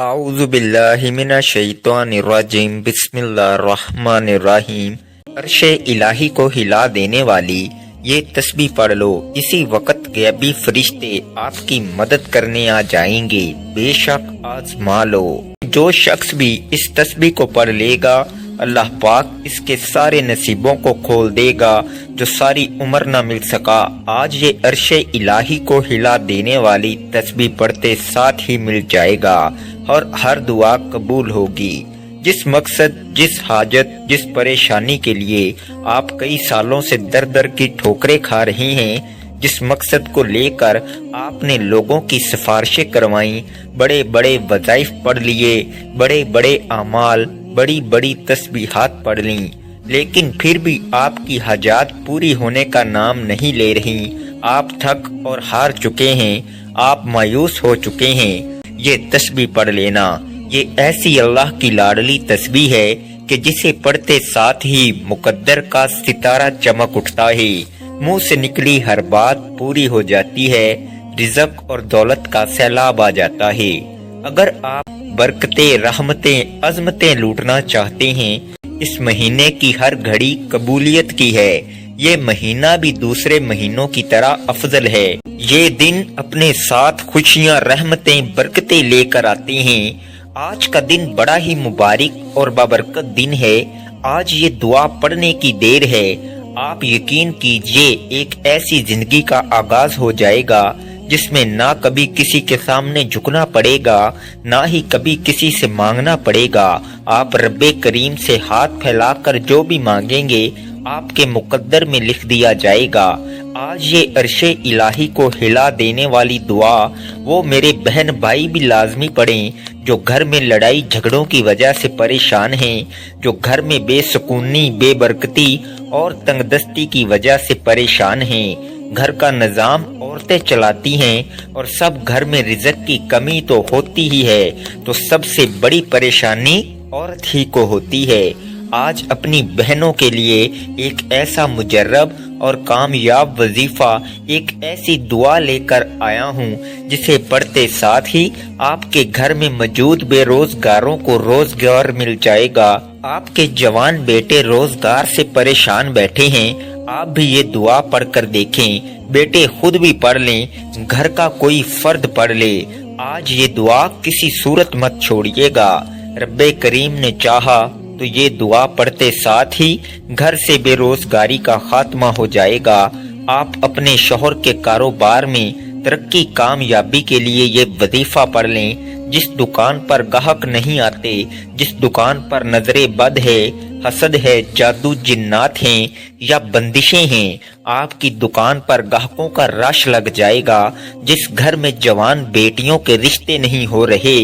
اعوذ باللہ من الشیطان الرجیم بسم اللہ الرحمن الرحیم۔ عرش الہی کو ہلا دینے والی یہ تسبیح پڑھ لو، اسی وقت غیبی فرشتے آپ کی مدد کرنے آ جائیں گے، بے شک آزما لو۔ جو شخص بھی اس تسبیح کو پڑھ لے گا اللہ پاک اس کے سارے نصیبوں کو کھول دے گا جو ساری عمر نہ مل سکا۔ آج یہ عرش الہی کو ہلا دینے والی تسبیح پڑھتے ساتھ ہی مل جائے گا اور ہر دعا قبول ہوگی۔ جس مقصد، جس حاجت، جس پریشانی کے لیے آپ کئی سالوں سے در در کی ٹھوکریں کھا رہے ہیں، جس مقصد کو لے کر آپ نے لوگوں کی سفارشیں کروائیں، بڑے بڑے وظائف پڑھ لیے، بڑے بڑے اعمال، بڑی بڑی تسبیحات پڑھ لیں، لیکن پھر بھی آپ کی حاجات پوری ہونے کا نام نہیں لے رہی۔ آپ تھک اور ہار چکے ہیں، آپ مایوس ہو چکے ہیں۔ یہ تسبیح پڑھ لینا، یہ ایسی اللہ کی لاڈلی تسبیح ہے کہ جسے پڑھتے ساتھ ہی مقدر کا ستارہ چمک اٹھتا ہے، منہ سے نکلی ہر بات پوری ہو جاتی ہے، رزق اور دولت کا سیلاب آ جاتا ہے۔ اگر آپ برکتیں، رحمتیں، عظمتیں لوٹنا چاہتے ہیں، اس مہینے کی ہر گھڑی قبولیت کی ہے۔ یہ مہینہ بھی دوسرے مہینوں کی طرح افضل ہے۔ یہ دن اپنے ساتھ خوشیاں، رحمتیں، برکتیں لے کر آتے ہیں۔ آج کا دن بڑا ہی مبارک اور بابرکت دن ہے۔ آج یہ دعا پڑھنے کی دیر ہے۔ آپ یقین کیجئے ایک ایسی زندگی کا آغاز ہو جائے گا جس میں نہ کبھی کسی کے سامنے جھکنا پڑے گا، نہ ہی کبھی کسی سے مانگنا پڑے گا۔ آپ رب کریم سے ہاتھ پھیلا کر جو بھی مانگیں گے آپ کے مقدر میں لکھ دیا جائے گا۔ آج یہ عرش الہی کو ہلا دینے والی دعا وہ میرے بہن بھائی بھی لازمی پڑھیں جو گھر میں لڑائی جھگڑوں کی وجہ سے پریشان ہیں، جو گھر میں بے سکونی، بے برکتی اور تنگ دستی کی وجہ سے پریشان ہیں۔ گھر کا نظام عورتیں چلاتی ہیں اور سب گھر میں رزق کی کمی تو ہوتی ہی ہے، تو سب سے بڑی پریشانی عورت ہی کو ہوتی ہے۔ آج اپنی بہنوں کے لیے ایک ایسا مجرب اور کامیاب وظیفہ، ایک ایسی دعا لے کر آیا ہوں جسے پڑھتے ساتھ ہی آپ کے گھر میں موجود بے روزگاروں کو روزگار مل جائے گا۔ آپ کے جوان بیٹے روزگار سے پریشان بیٹھے ہیں، آپ بھی یہ دعا پڑھ کر دیکھیں۔ بیٹے خود بھی پڑھ لیں، گھر کا کوئی فرد پڑھ لے۔ آج یہ دعا کسی صورت مت چھوڑیے گا۔ رب کریم نے چاہا تو یہ دعا پڑھتے ساتھ ہی گھر سے بے روزگاری کا خاتمہ ہو جائے گا۔ آپ اپنے شوہر کے کاروبار میں ترقی، کامیابی کے لیے یہ وظیفہ پڑھ لیں۔ جس دکان پر گاہک نہیں آتے، جس دکان پر نظر بد ہے، حسد ہے، جادو جنات ہیں یا بندشیں ہیں، آپ کی دکان پر گاہکوں کا رش لگ جائے گا۔ جس گھر میں جوان بیٹیوں کے رشتے نہیں ہو رہے،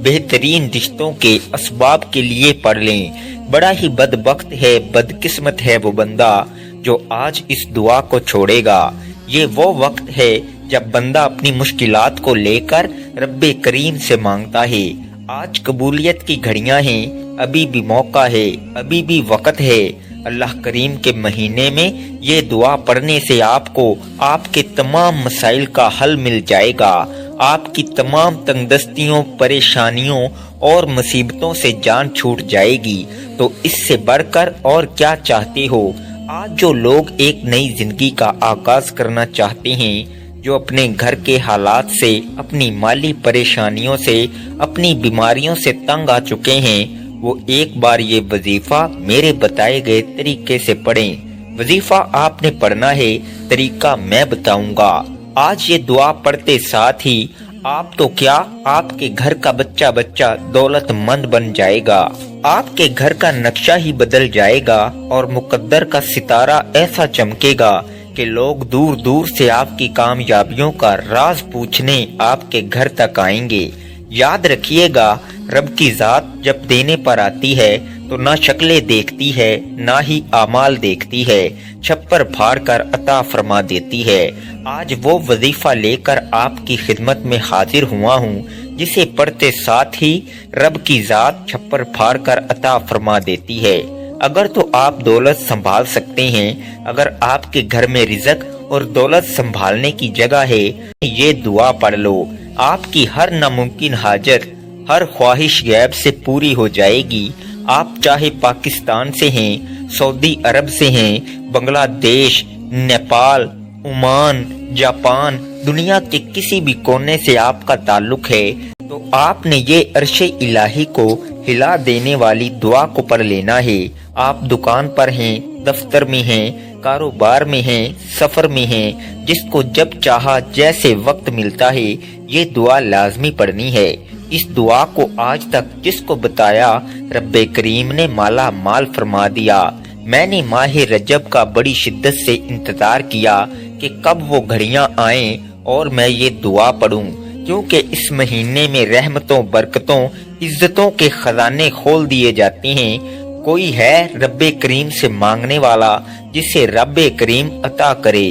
بہترین رشتوں کے اسباب کے لیے پڑھ لیں۔ بڑا ہی بدبخت ہے، بدقسمت ہے وہ بندہ جو آج اس دعا کو چھوڑے گا۔ یہ وہ وقت ہے جب بندہ اپنی مشکلات کو لے کر رب کریم سے مانگتا ہے۔ آج قبولیت کی گھڑیاں ہیں، ابھی بھی موقع ہے، ابھی بھی وقت ہے۔ اللہ کریم کے مہینے میں یہ دعا پڑھنے سے آپ کو آپ کے تمام مسائل کا حل مل جائے گا۔ آپ کی تمام تنگ دستیوں، پریشانیوں اور مصیبتوں سے جان چھوٹ جائے گی۔ تو اس سے بڑھ کر اور کیا چاہتے ہو؟ آج جو لوگ ایک نئی زندگی کا آغاز کرنا چاہتے ہیں، جو اپنے گھر کے حالات سے، اپنی مالی پریشانیوں سے، اپنی بیماریوں سے تنگ آ چکے ہیں، وہ ایک بار یہ وظیفہ میرے بتائے گئے طریقے سے پڑھیں۔ وظیفہ آپ نے پڑھنا ہے، طریقہ میں بتاؤں گا۔ آج یہ دعا پڑھتے ساتھ ہی آپ تو کیا، آپ کے گھر کا بچہ دولت مند بن جائے گا۔ آپ کے گھر کا نقشہ ہی بدل جائے گا اور مقدر کا ستارہ ایسا چمکے گا کہ لوگ دور دور سے آپ کی کامیابیوں کا راز پوچھنے آپ کے گھر تک آئیں گے۔ یاد رکھیے گا، رب کی ذات جب دینے پر آتی ہے تو نہ شکلیں دیکھتی ہے، نہ ہی اعمال دیکھتی ہے، چھپر پھاڑ کر عطا فرما دیتی ہے۔ آج وہ وظیفہ لے کر آپ کی خدمت میں حاضر ہوا ہوں جسے پڑھتے ساتھ ہی رب کی ذات چھپر پھاڑ کر عطا فرما دیتی ہے۔ اگر تو آپ دولت سنبھال سکتے ہیں، اگر آپ کے گھر میں رزق اور دولت سنبھالنے کی جگہ ہے، یہ دعا پڑھ لو۔ آپ کی ہر ناممکن حاجت ہر خواہش غیب سے پوری ہو جائے گی۔ آپ چاہے پاکستان سے ہیں، سعودی عرب سے ہیں، بنگلہ دیش، نیپال، عمان، جاپان، دنیا کے کسی بھی کونے سے آپ کا تعلق ہے تو آپ نے یہ عرش الہی کو ہلا دینے والی دعا کو پڑھ لینا ہے۔ آپ دکان پر ہیں، دفتر میں ہیں، کاروبار میں ہیں، سفر میں ہیں، جس کو جب چاہا جیسے وقت ملتا ہے یہ دعا لازمی پڑھنی ہے۔ اس دعا کو آج تک جس کو بتایا رب کریم نے مالا مال فرما دیا۔ میں نے ماہ رجب کا بڑی شدت سے انتظار کیا کہ کب وہ گھڑیاں آئیں اور میں یہ دعا پڑھوں، کیونکہ اس مہینے میں رحمتوں، برکتوں، عزتوں کے خزانے کھول دیے جاتے ہیں۔ کوئی ہے رب کریم سے مانگنے والا جسے رب کریم عطا کرے۔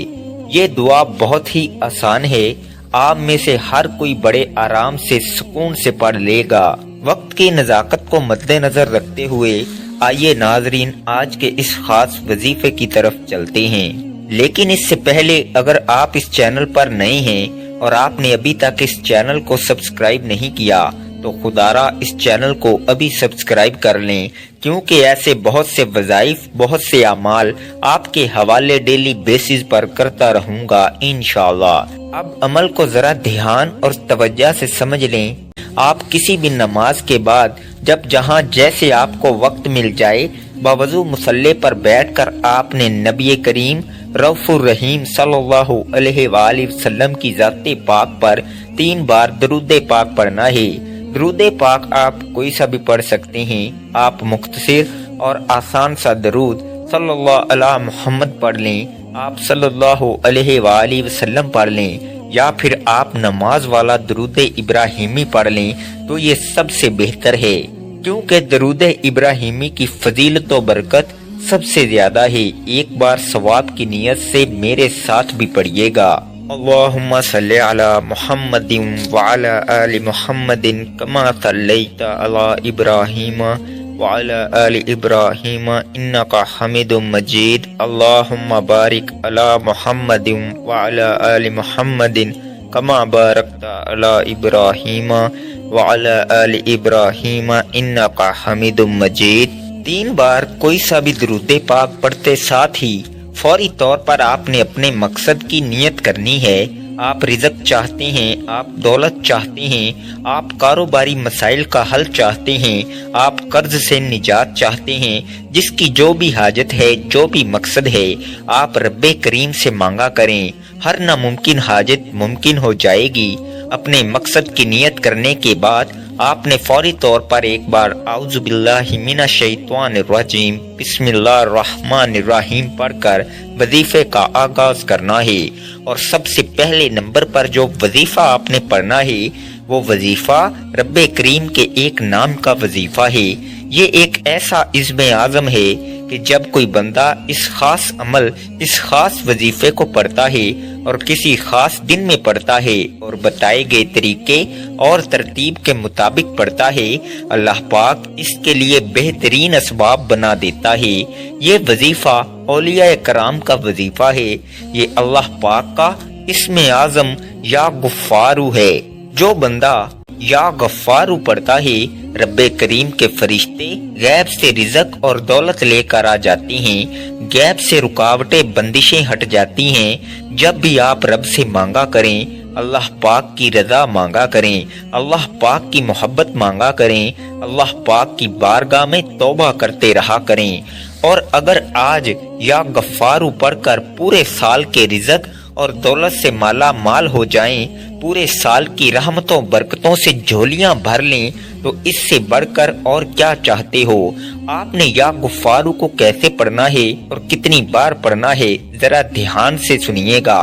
یہ دعا بہت ہی آسان ہے، آپ میں سے ہر کوئی بڑے آرام سے سکون سے پڑھ لے گا۔ وقت کی نزاکت کو مد نظر رکھتے ہوئے آئیے ناظرین آج کے اس خاص وظیفے کی طرف چلتے ہیں، لیکن اس سے پہلے اگر آپ اس چینل پر نئے ہیں اور آپ نے ابھی تک اس چینل کو سبسکرائب نہیں کیا تو خدارا اس چینل کو ابھی سبسکرائب کر لیں، کیونکہ ایسے بہت سے وظائف، بہت سے اعمال آپ کے حوالے ڈیلی بیسز پر کرتا رہوں گا انشاءاللہ۔ اب عمل کو ذرا دھیان اور توجہ سے سمجھ لیں۔ آپ کسی بھی نماز کے بعد جب جہاں جیسے آپ کو وقت مل جائے باوضو مصلی پر بیٹھ کر آپ نے نبی کریم رؤوف الرحیم صلی اللہ علیہ وآلہ وسلم کی ذات پاک پر 3 بار درود پاک پڑھنا ہے۔ درود پاک آپ کوئی سا بھی پڑھ سکتے ہیں، آپ مختصر اور آسان سا درود صلی اللہ علیہ محمد پڑھ لیں، آپ صلی اللہ علیہ وآلہ وسلم پڑھ لیں، یا پھر آپ نماز والا درود ابراہیمی پڑھ لیں تو یہ سب سے بہتر ہے، کیونکہ درود ابراہیمی کی فضیلت و برکت سب سے زیادہ ہے۔ ایک بار ثواب کی نیت سے میرے ساتھ بھی پڑھیے گا۔ اللہم صلی علی محمد وعلی آل محمد کما صلیت علی ابراہیم وعلی آل ابراہیم انکا حمید مجید۔ اللہم بارک علی محمد وعلی آل محمد کما بارکت علی ابراہیم وعلی آل ابراہیم انکا حمید مجید۔ 3 بار کوئی سا بھی درود پاک پڑھتے ساتھ ہی فوری طور پر آپ نے اپنے مقصد کی نیت کرنی ہے۔ آپ رزق چاہتے ہیں، آپ دولت چاہتے ہیں، آپ کاروباری مسائل کا حل چاہتے ہیں، آپ قرض سے نجات چاہتے ہیں، جس کی جو بھی حاجت ہے، جو بھی مقصد ہے، آپ رب کریم سے مانگا کریں، ہر ناممکن حاجت ممکن ہو جائے گی۔ اپنے مقصد کی نیت کرنے کے بعد آپ نے فوری طور پر ایک بار اعوذ باللہ من الشیطان الرجیم بسم اللہ الرحمن الرحیم پڑھ کر وظیفے کا آغاز کرنا ہے۔ اور سب سے پہلے نمبر پر جو وظیفہ آپ نے پڑھنا ہے وہ وظیفہ رب کریم کے ایک نام کا وظیفہ ہے۔ یہ ایک ایسا عزم اعظم ہے کہ جب کوئی بندہ اس خاص عمل، اس خاص وظیفے کو پڑھتا ہے اور کسی خاص دن میں پڑھتا ہے اور بتائے گئے طریقے اور ترتیب کے مطابق پڑھتا ہے، اللہ پاک اس کے لیے بہترین اسباب بنا دیتا ہے۔ یہ وظیفہ اولیاء کرام کا وظیفہ ہے، یہ اللہ پاک کا اسم اعظم یا غفارو ہے۔ جو بندہ یا غفارو پڑھتا ہے رب کریم کے فرشتے غیب سے رزق اور دولت لے کر آ جاتی ہیں، غیب سے رکاوٹیں بندشیں ہٹ جاتی ہیں۔ جب بھی آپ رب سے مانگا کریں، اللہ پاک کی رضا مانگا کریں، اللہ پاک کی محبت مانگا کریں، اللہ پاک کی بارگاہ میں توبہ کرتے رہا کریں۔ اور اگر آج یا غفارو پڑھ کر پورے سال کے رزق اور دولت سے مالا مال ہو جائیں، پورے سال کی رحمتوں برکتوں سے جھولیاں بھر لیں، تو اس سے بڑھ کر اور کیا چاہتے ہو؟ آپ نے یا غفارو کو کیسے پڑھنا ہے اور کتنی بار پڑھنا ہے ذرا دھیان سے سنیے گا۔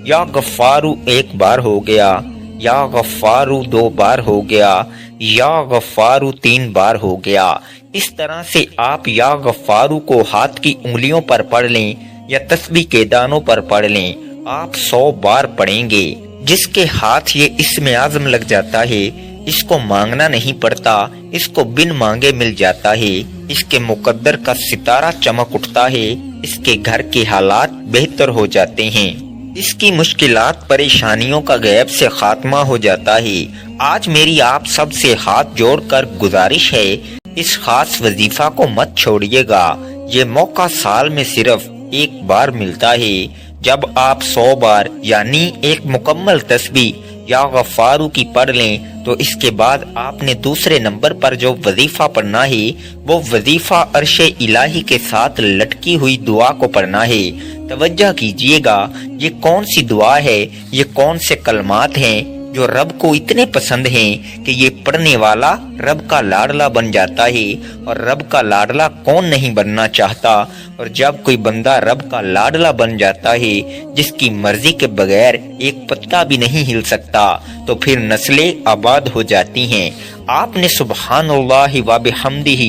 یا غفارو 1 بار ہو گیا، یا غفارو 2 بار ہو گیا، یا غفارو 3 بار ہو گیا۔ اس طرح سے آپ یا غفارو کو ہاتھ کی انگلیوں پر پڑھ لیں یا تسبیح کے دانوں پر پڑھ لیں، آپ 100 بار پڑھیں گے۔ جس کے ہاتھ یہ اسم اعظم لگ جاتا ہے، اس کو مانگنا نہیں پڑتا، اس کو بن مانگے مل جاتا ہے، اس کے مقدر کا ستارہ چمک اٹھتا ہے، اس کے گھر کے حالات بہتر ہو جاتے ہیں، اس کی مشکلات پریشانیوں کا غیب سے خاتمہ ہو جاتا ہے، آج میری آپ سب سے ہاتھ جوڑ کر گزارش ہے، اس خاص وظیفہ کو مت چھوڑیے گا۔ یہ موقع سال میں صرف ایک بار ملتا ہے۔ جب آپ 100 بار یعنی ایک مکمل تسبیح یا غفارو کی پڑھ لیں تو اس کے بعد آپ نے دوسرے نمبر پر جو وظیفہ پڑھنا ہے وہ وظیفہ عرش الہی کے ساتھ لٹکی ہوئی دعا کو پڑھنا ہے۔ توجہ کیجئے گا، یہ کون سی دعا ہے، یہ کون سے کلمات ہیں جو رب کو اتنے پسند ہیں کہ یہ پڑھنے والا رب کا لاڈلا بن جاتا ہے۔ اور رب کا لاڈلا کون نہیں بننا چاہتا؟ اور جب کوئی بندہ رب کا لاڈلا بن جاتا ہے جس کی مرضی کے بغیر ایک پتا بھی نہیں ہل سکتا تو پھر نسلیں آباد ہو جاتی ہیں۔ آپ نے سبحان اللہ و بحمدہ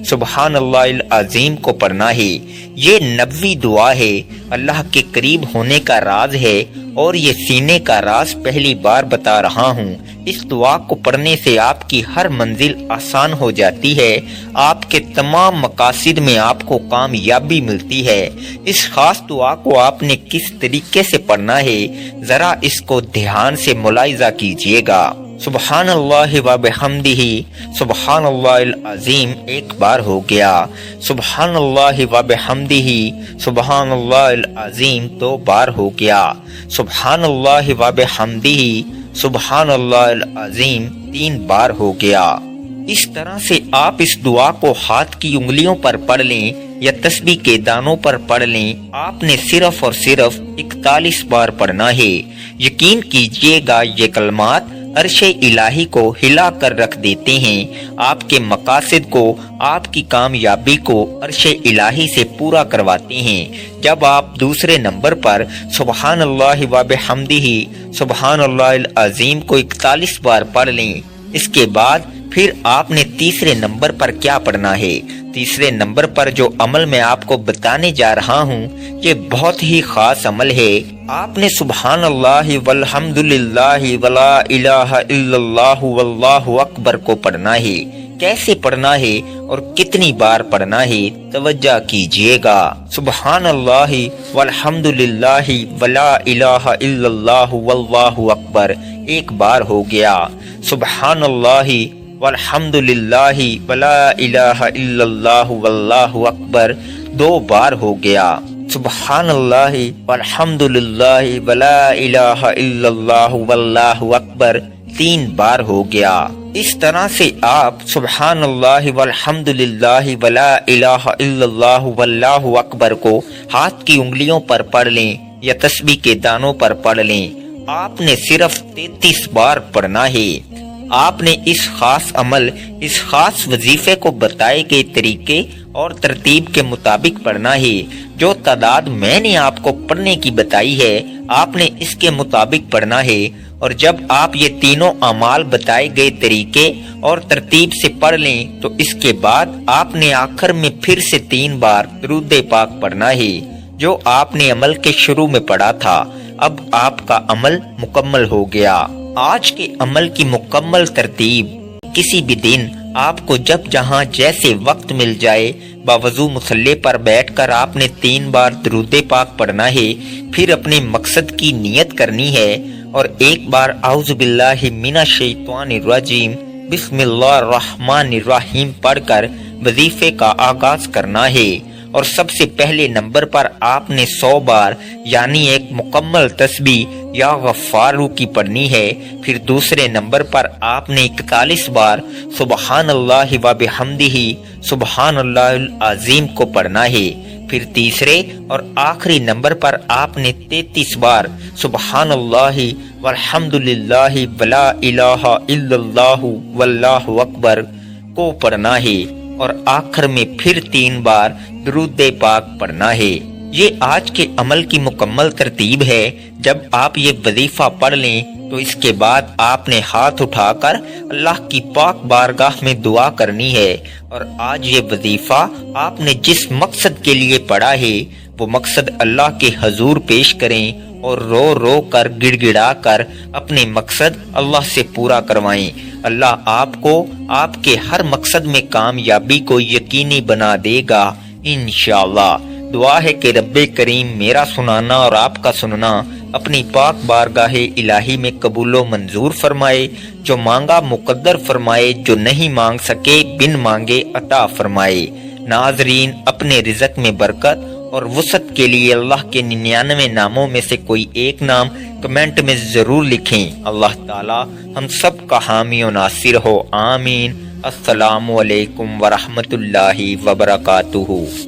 سبحان اللہ العظیم کو پڑھنا ہے۔ یہ نبوی دعا ہے، اللہ کے قریب ہونے کا راز ہے، اور یہ سینے کا راز پہلی بار بتا رہا ہوں۔ اس دعا کو پڑھنے سے آپ کی ہر منزل آسان ہو جاتی ہے، آپ کے تمام مقاصد میں آپ کو کامیابی ملتی ہے۔ اس خاص دعا کو آپ نے کس طریقے سے پڑھنا ہے، ذرا اس کو دھیان سے ملاحظہ کیجئے گا۔ سبحان اللہ و بحمدہ سبحان اللہ العظیم ایک بار ہو گیا، سبحان اللہ و بحمدہ سبحان اللہ العظیم 2 بار ہو گیا، سبحان اللہ و بحمدہ سبحان اللہ العظیم 3 بار ہو گیا۔ اس طرح سے آپ اس دعا کو ہاتھ کی انگلیوں پر پڑھ لیں یا تسبیح کے دانوں پر پڑھ لیں، آپ نے صرف اور صرف 41 بار پڑھنا ہے۔ یقین کیجئے گا یہ کلمات عرش الہی کو ہلا کر رکھ دیتے ہیں، آپ کے مقاصد کو، آپ کی کامیابی کو عرش الہی سے پورا کرواتے ہیں۔ جب آپ دوسرے نمبر پر سبحان اللہ و بحمدہ سبحان اللہ العظیم کو 41 بار پڑھ لیں، اس کے بعد پھر آپ نے تیسرے نمبر پر کیا پڑھنا ہے؟ تیسرے نمبر پر جو عمل میں آپ کو بتانے جا رہا ہوں یہ بہت ہی خاص عمل ہے۔ آپ نے سبحان اللہ والحمد للہ ولا الہ الا اللہ واللہ اکبر کو پڑھنا ہے۔ کیسے پڑھنا ہے اور کتنی بار پڑھنا ہے؟ توجہ کیجئے گا۔ سبحان اللہ والحمد للہ ولا الہ الا اللہ واللہ اکبر 1 بار ہو گیا، سبحان اللہ والحمد للہ ولا الہ الا اللہ واللہ اکبر 2 بار ہو گیا، سبحان اللہ والحمد للہ ولا الہ الا اللہ واللہ اکبر 3 بار ہو گیا۔ اس طرح سے آپ سبحان اللہ والحمد للہ ولا الہ الا اللہ واللہ اکبر کو ہاتھ کی انگلیوں پر پڑھ لیں یا تسبیح کے دانوں پر پڑھ لیں، آپ نے صرف 33 بار پڑھنا ہے۔ آپ نے اس خاص عمل، اس خاص وظیفے کو بتائے گئے طریقے اور ترتیب کے مطابق پڑھنا ہے۔ جو تعداد میں نے آپ کو پڑھنے کی بتائی ہے آپ نے اس کے مطابق پڑھنا ہے، اور جب آپ یہ تینوں اعمال بتائے گئے طریقے اور ترتیب سے پڑھ لیں تو اس کے بعد آپ نے آخر میں پھر سے 3 بار درود پاک پڑھنا ہے جو آپ نے عمل کے شروع میں پڑھا تھا۔ اب آپ کا عمل مکمل ہو گیا۔ آج کے عمل کی مکمل ترتیب: کسی بھی دن آپ کو جب جہاں جیسے وقت مل جائے باوضو مصلی پر بیٹھ کر آپ نے 3 بار درود پاک پڑھنا ہے، پھر اپنے مقصد کی نیت کرنی ہے اور 1 بار اعوذ باللہ من الشیطان الرجیم بسم اللہ الرحمن الرحیم پڑھ کر وظیفے کا آغاز کرنا ہے۔ اور سب سے پہلے نمبر پر آپ نے 100 بار یعنی ایک مکمل تسبیح یا غفارو کی پڑھنی ہے۔ پھر دوسرے نمبر پر آپ نے 41 بار سبحان اللہ و بحمدہ سبحان اللہ العظیم کو پڑھنا ہے۔ پھر تیسرے اور آخری نمبر پر آپ نے 33 بار سبحان اللہ والحمد للہ ولا الہ الا اللہ واللہ اکبر کو پڑھنا ہے، اور آخر میں پھر 3 بار درود پاک پڑھنا ہے۔ یہ آج کے عمل کی مکمل ترتیب ہے۔ جب آپ یہ وظیفہ پڑھ لیں تو اس کے بعد آپ نے ہاتھ اٹھا کر اللہ کی پاک بارگاہ میں دعا کرنی ہے، اور آج یہ وظیفہ آپ نے جس مقصد کے لیے پڑھا ہے وہ مقصد اللہ کے حضور پیش کریں اور رو رو کر گڑ گڑا کر اپنے مقصد اللہ سے پورا کروائیں۔ اللہ آپ کو آپ کے ہر مقصد میں کامیابی کو یقینی بنا دے گا انشاءاللہ۔ دعا ہے کہ رب کریم میرا سنانا اور آپ کا سننا اپنی پاک بارگاہ الہی میں قبول و منظور فرمائے، جو مانگا مقدر فرمائے، جو نہیں مانگ سکے بن مانگے عطا فرمائے۔ ناظرین، اپنے رزق میں برکت اور وسعت کے لیے اللہ کے 99 ناموں میں سے کوئی ایک نام کمنٹ میں ضرور لکھیں۔ اللہ تعالی ہم سب کا حامی و ناصر ہو، آمین۔ السلام علیکم ورحمۃ اللہ وبرکاتہ۔